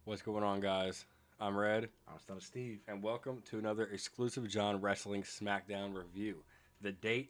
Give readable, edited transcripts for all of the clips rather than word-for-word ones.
What's going on, guys? I'm Red, I'm Stunna Steve. and welcome to another exclusive John Wrestling Smackdown review. The date,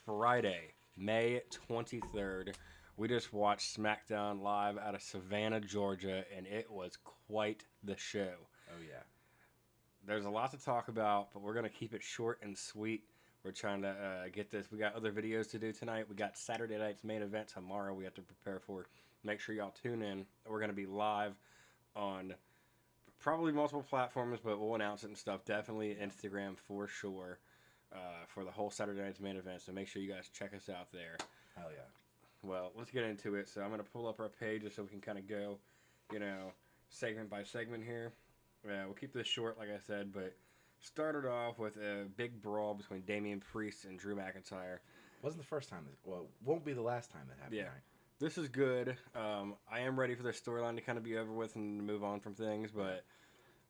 Friday, May 23rd. We just watched Smackdown live out of Savannah, Georgia, and it was quite the show. Oh yeah. There's a lot to talk about, but we're going to keep it short and sweet. We're trying to get this. We got other videos to do tonight. We got Saturday night's main event tomorrow we have to prepare for. Make sure y'all tune in. We're going to be live on probably multiple platforms, but we'll announce it and stuff. Definitely Instagram for sure for the whole Saturday night's main event. So make sure you guys check us out there. Hell yeah. Well, let's get into it. So I'm going to pull up our page just so we can kind of go, segment by segment here. We'll keep this short, like I said, but started off with a big brawl between Damian Priest and Drew McIntyre. Wasn't the first time. Well, won't be the last time that happened. Yeah. Right? This is good. I am ready for their storyline to kind of be over with and move on from things, but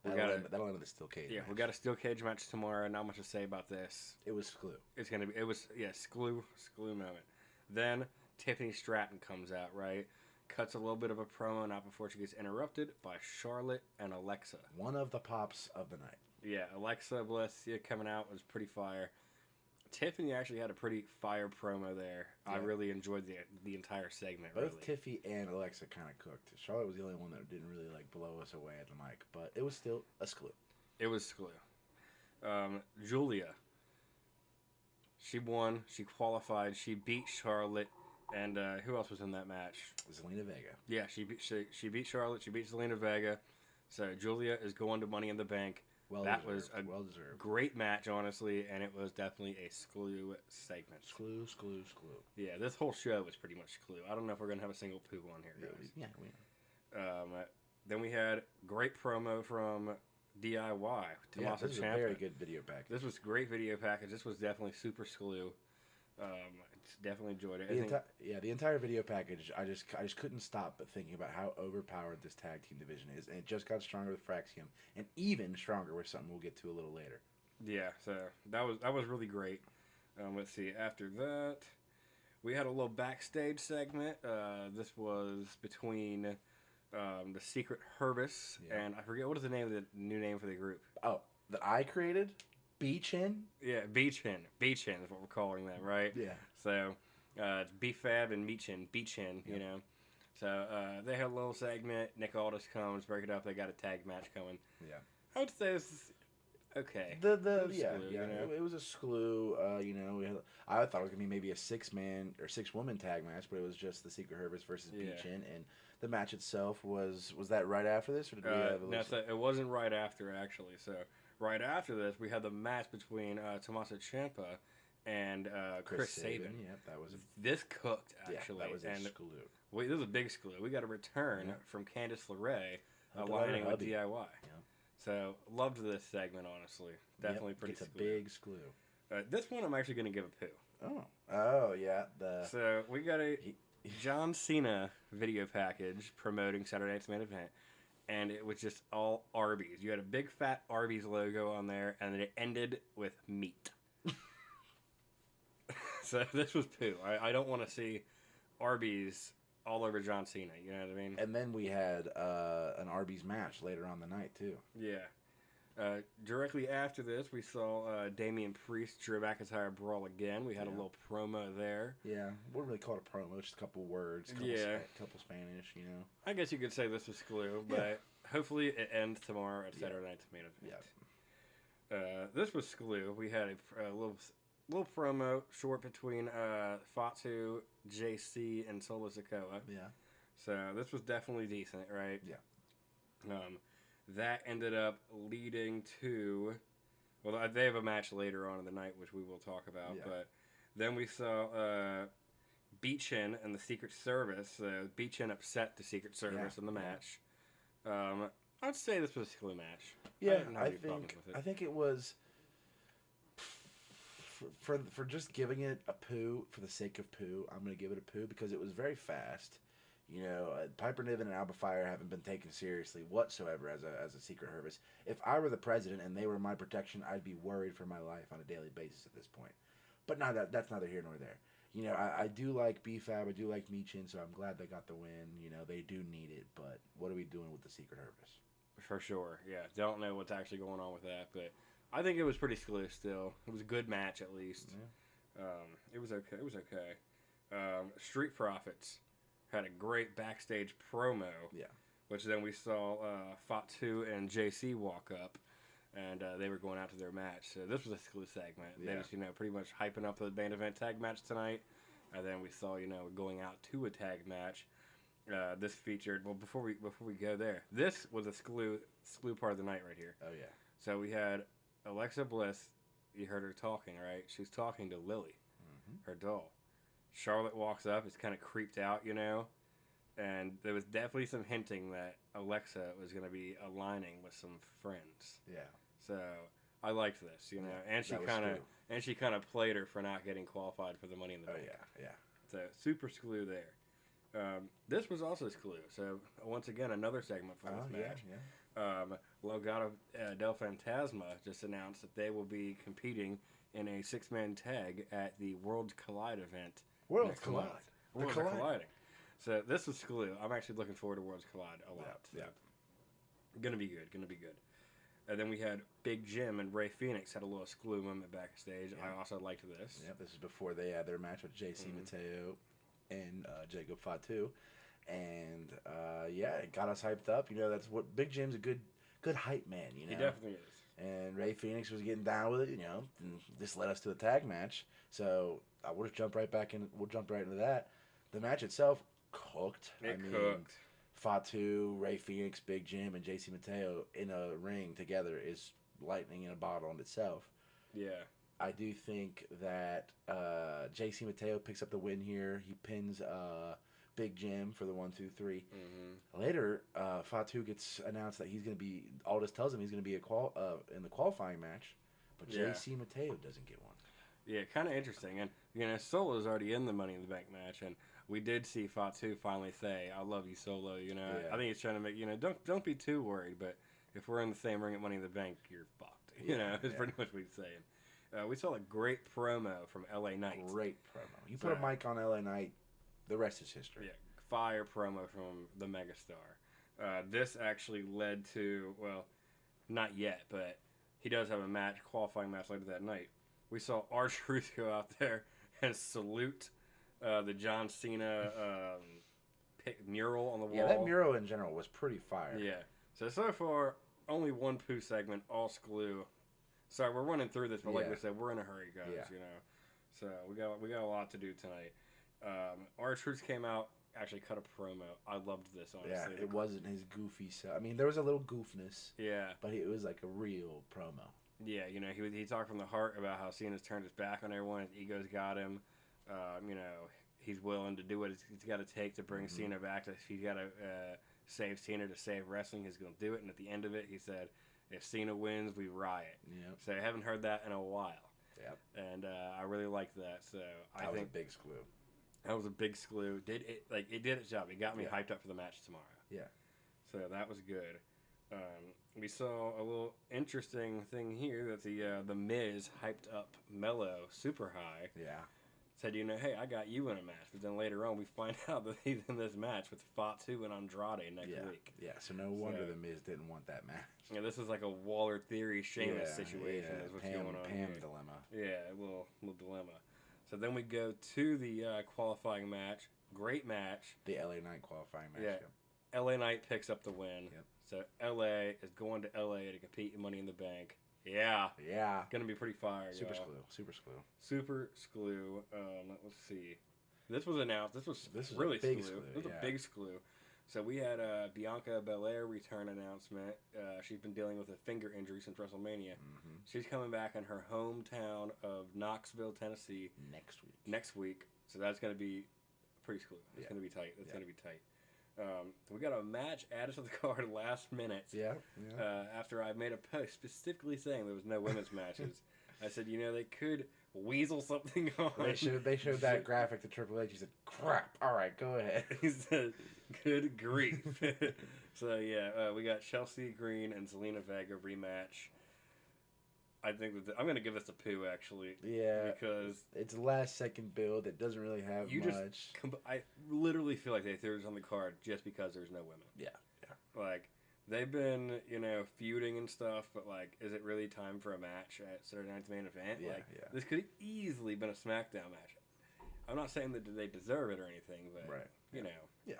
That'll end with a steel cage. yeah, match. we got a steel cage match tomorrow. Not much to say about this. It was glue. It was screw moment. Then Tiffany Stratton comes out, right? Cuts a little bit of a promo, not before she gets interrupted by Charlotte and Alexa. One of the pops of the night. Yeah, Alexa Bliss coming out was pretty fire. Tiffany actually had a pretty fire promo there. Yeah. I really enjoyed the entire segment. Both really. Tiffy and Alexa kind of cooked. Charlotte was the only one that didn't really blow us away at the mic, but it was still a screw. It was screw. Julia. She won. She qualified. She beat Charlotte. And who else was in that match? Zelina Vega. Yeah, she beat Charlotte. She beat Zelina Vega. So Julia is going to Money in the Bank. That was a great match, honestly, and it was definitely a screw segment. Screw. Yeah, this whole show was pretty much screw. I don't know if we're going to have a single poo on here, guys. Yeah, we are. Then we had great promo from DIY. Tommaso Ciampa. A very good video package. This was a great video package. This was definitely super screw. Definitely enjoyed it. The entire video package. I just couldn't stop but thinking about how overpowered this tag team division is, and it just got stronger with Fraxium, and even stronger with something we'll get to a little later. Yeah, so that was really great. Let's see. After that, we had a little backstage segment. This was between the Secret Herbis and I forget what is the name of the new name for the group. Oh, that I created. B-Chin? Yeah, B-Chin. B-Chin is what we're calling them, right? Yeah. So, it's B-Fab and B-Chin, you know. So, they had a little segment. Nick Aldis comes, break it up. They got a tag match coming. Yeah. I would say this is okay. It was a screw. I thought it was going to be maybe a 6-man or 6-woman tag match, but it was just the Secret Herbis versus B-Chin, and the match itself was that right after this, or did we have a no, so it wasn't right after, actually. So, right after this, we had the match between Tommaso Ciampa and Chris Sabin. Yep, that was this cooked, actually. Yeah, that was a screw. This is a big screw. We got a return from Candice LeRae aligning with DIY. Yep. So, loved this segment, honestly. Definitely pretty It's a big screw. This one I'm actually going to give a poo. Oh, yeah. So, we got a John Cena video package promoting Saturday Night's Main Event. And it was just all Arby's. You had a big fat Arby's logo on there, and then it ended with meat. So this was poo. I don't want to see Arby's all over John Cena. You know what I mean? And then we had an Arby's match later on the night, too. Yeah. Directly after this, we saw Damian Priest, Drew McIntyre brawl again. We had a little promo there. Yeah, wouldn't really call it a promo, just a couple words, couple Spanish, you know. I guess you could say this was screw, but hopefully it ends tomorrow at Saturday Night's Main Event. Yeah. This was screw. We had a little promo short between Fatu, JC, and Solo Sikoa. Yeah. So this was definitely decent, right? Yeah. That ended up leading to, well, they have a match later on in the night, which we will talk about. Yeah. But then we saw B-Chin and the Secret Service. B-Chin upset the Secret Service in the match. I'd say this was a screw match. Yeah, I think it was for just giving it a poo for the sake of poo. I'm going to give it a poo because it was very fast. You know, Piper Niven and Alba Fire haven't been taken seriously whatsoever as a Secret Herbis. If I were the president and they were my protection, I'd be worried for my life on a daily basis at this point. But now that's neither here nor there. You know, I do like BFAB. I do like Michin, so I'm glad they got the win. You know, they do need it, but what are we doing with the Secret Harvest? For sure, yeah. Don't know what's actually going on with that, but I think it was pretty smooth still. It was a good match at least. Yeah. It was okay. It was okay. Street Profits had a great backstage promo. Yeah. Which then we saw Fatu and JC walk up, and they were going out to their match. So this was a cool segment. Yeah. They just, pretty much hyping up the main event tag match tonight. And then we saw, going out to a tag match. This featured, well, before we go there, this was a SCLU part of the night right here. Oh yeah. So we had Alexa Bliss. You heard her talking, right? She's talking to Lily, her doll. Charlotte walks up. It's kind of creeped out, and there was definitely some hinting that Alexa was going to be aligning with some friends. Yeah. So I liked this, and she kind of played her for not getting qualified for the Money in the Bank. Oh yeah. So super SCLU there. This was also SCLU. So once again, another segment for this match. Yeah. Legado del Fantasma just announced that they will be competing in a 6-man tag at the Worlds Collide event. Worlds Collide. Worlds are colliding. So this is SCLU. I'm actually looking forward to Worlds Collide a lot. Yeah. Gonna be good. And then we had Big Jim and Ray Phoenix had a little SCLU moment backstage. Yeah. I also liked this. Yeah, this is before they had their match with JC Mateo and Jacob Fatu. And it got us hyped up. That's what Big Jim's a good hype man. He definitely is. And Ray Phoenix was getting down with it. And this led us to the tag match. So we'll just jump right back in. We'll jump right into that. The match itself cooked. Cooked. Fatu, Ray Phoenix, Big Jim, and JC Mateo in a ring together is lightning in a bottle in itself. Yeah. I do think that JC Mateo picks up the win here. He pins Big Jim for the 1, 2, 3. Later, Fatu gets announced that he's going to be. Aldis tells him he's going to be in the qualifying match, but JC Mateo doesn't get one. Yeah, kind of interesting. And Solo's already in the Money in the Bank match, and we did see Fatu finally say, "I love you, Solo." I think he's trying to make don't be too worried, but if we're in the same ring at Money in the Bank, you're fucked. It's pretty much what he's saying. We saw a great promo from LA Knight. Great promo. You put a mic on LA Knight, the rest is history. Yeah, fire promo from the megastar. This actually led to, well, not yet, but he does have a qualifying match later that night. We saw R-Truth go out there and salute the John Cena mural on the wall. Yeah, that mural in general was pretty fire. Yeah. So far, only one poo segment, all SCLU. Sorry, we're running through this, but like we said, we're in a hurry, guys. Yeah. So we got a lot to do tonight. R-Truth came out, actually cut a promo. I loved this, honestly. Yeah, it wasn't his goofy stuff. I mean, there was a little goofness. Yeah. But it was like a real promo. Yeah, he talked from the heart about how Cena's turned his back on everyone. His ego's got him. He's willing to do what he's got to take to bring Cena back. If he's got to save Cena to save wrestling, he's going to do it. And at the end of it, he said, if Cena wins, we riot. Yep. So I haven't heard that in a while. Yep. And I really liked that. So I think that was a big SCLU. That was a big SCLU. It did its job. It got me hyped up for the match tomorrow. Yeah. So that was good. We saw a little interesting thing here that the Miz hyped up Mello super high. Yeah. Said, hey, I got you in a match. But then later on, we find out that he's in this match with Fatu and Andrade next week. Yeah, so no wonder the Miz didn't want that match. Yeah, this is like a Waller Theory Sheamus situation. Yeah, is what's going on Pam here. dilemma. Yeah, a little dilemma. So then we go to the qualifying match. Great match. The LA Knight qualifying match. Yeah. LA Knight picks up the win. Yep. So LA is going to LA to compete in Money in the Bank. Yeah. Yeah. Gonna be pretty fire. Super y'all. SCLU. Super SCLU. Let's see. This was announced. This was really big SCLU. This was a big SCLU. So we had Bianca Belair return announcement. She's been dealing with a finger injury since WrestleMania. She's coming back in her hometown of Knoxville, Tennessee. Next week. So that's going to be pretty SCLU. It's going to be tight. It's going to be tight. We got a match added to the card last minute. Yeah. After I made a post specifically saying there was no women's matches. I said, they could weasel something on. They showed that graphic to Triple H. He said, crap. All right, go ahead. He said, good grief. So, we got Chelsea Green and Zelina Vega rematch. I think that I'm gonna give this a poo actually. Yeah, Because it's a last second build that doesn't really have you much. I literally feel like they threw this on the card just because there's no women. Yeah. Like they've been, feuding and stuff, but like, is it really time for a match at Saturday Night's Main Event? Yeah, like, yeah. this could have easily been a SmackDown match. I'm not saying that they deserve it or anything, but Right. you know, Yeah.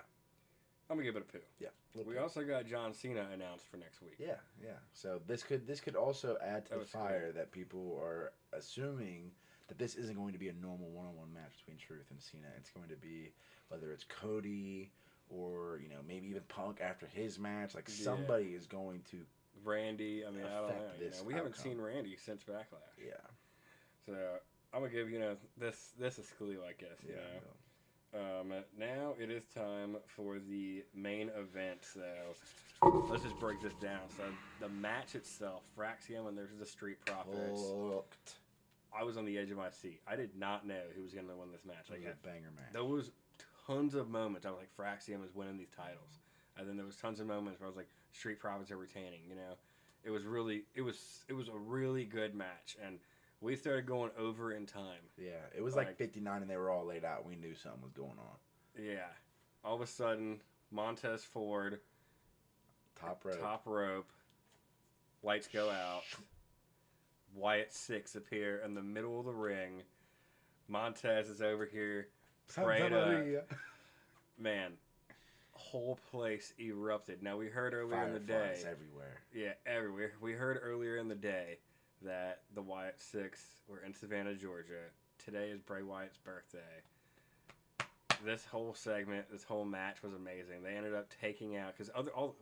I'm gonna give it a poo. Yeah. We also got John Cena announced for next week. Yeah, yeah. So this could also add to That the was fire cool. that people are assuming that this isn't going to be a normal one-on-one match between Truth and Cena. It's going to be whether it's Cody or maybe even Punk after his match. Like somebody is going to. Randy, I mean, I don't know. This We haven't outcome. seen Randy since Backlash. Yeah. So I'm gonna give this a Scully, I guess. Now it is time for the main event. So let's just break this down. So the match itself, Fraxium and there's the Street Profits. Hooked. I was on the edge of my seat. I did not know who was going to win this match. It was a banger match. There was tons of moments I was like, Fraxium is winning these titles, and then there was tons of moments where I was like, Street Profits are retaining. It was a really good match, and we started going over in time. Yeah, it was like 59, and they were all laid out. We knew something was going on. Yeah, all of a sudden, Montez Ford, top rope, lights go out. Wyatt 6 appear in the middle of the ring. Montez is over here, prayed up. Man, whole place erupted. Now we heard earlier in the day, everywhere. Yeah, everywhere. We heard earlier in the day that the Wyatt 6 were in Savannah, Georgia. Today is Bray Wyatt's birthday. This whole segment, this whole match was amazing. They ended up taking out because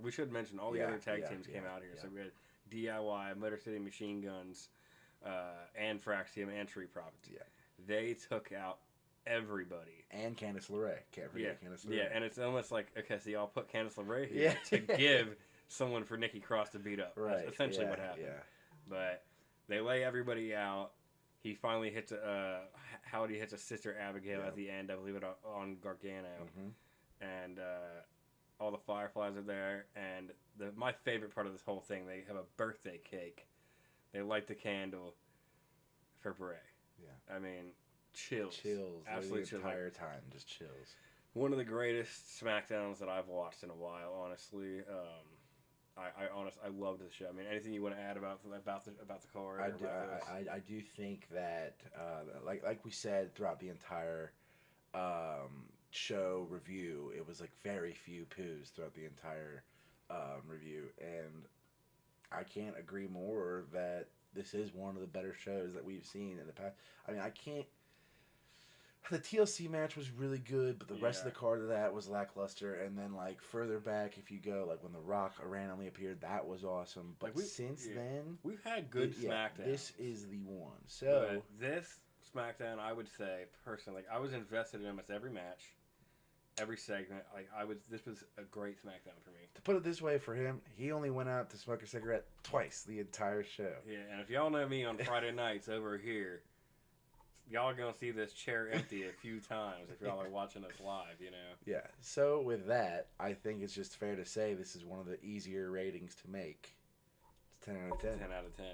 we should mention all the other tag teams came out here. Yeah. So we had DIY, Motor City Machine Guns, and Fraxium and Street Profits. Yeah, they took out everybody. And Candice LeRae. Can't forget Candice LeRae. Yeah, and it's almost like, okay, so y'all put Candice LeRae here to give someone for Nikki Cross to beat up. Right. That's essentially what happened. Yeah. But they lay everybody out. He finally hits Howdy hits a Sister Abigail at the end, I believe it on Gargano. Mm-hmm. And all the Fireflies are there. And my favorite part of this whole thing, they have a birthday cake. They light the candle for Bray. Yeah. I mean, chills. Absolutely chills. The entire time, just chills. One of the greatest SmackDowns that I've watched in a while, honestly. I loved the show. I mean, anything you want to add about the card? I do think that like we said throughout the entire show review, it was like very few poos throughout the entire review, and I can't agree more that this is one of the better shows that we've seen in the past. I mean, I can't. The TLC match was really good, but the rest of the card of that was lackluster. And then, like, further back, if you go, like, when The Rock randomly appeared, that was awesome. But since then... We've had good SmackDown. This is the one. So... But this SmackDown, I would say, personally, I was invested in almost every match, every segment. This was a great SmackDown for me. To put it this way, for him, he only went out to smoke a cigarette twice the entire show. Yeah, and if y'all know me on Friday nights over here... Y'all are going to see this chair empty a few times if y'all are watching us live, Yeah. So with that, I think it's just fair to say this is one of the easier ratings to make. It's 10 out of 10. 10 out of 10.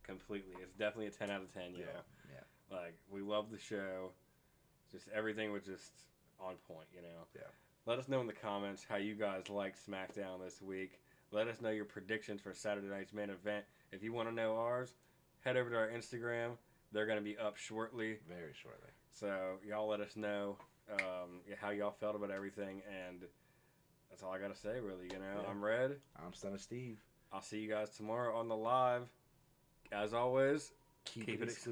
Completely. It's definitely a 10 out of 10, y'all. Yeah. Like, we love the show. Just everything was just on point, Yeah. Let us know in the comments how you guys liked SmackDown this week. Let us know your predictions for Saturday night's main event. If you want to know ours, head over to our Instagram. They're going to be up shortly. Very shortly. So, y'all let us know how y'all felt about everything. And that's all I got to say, really. Yeah. I'm Red. I'm STUNNA Steve. I'll see you guys tomorrow on the live. As always, keep it exclusive.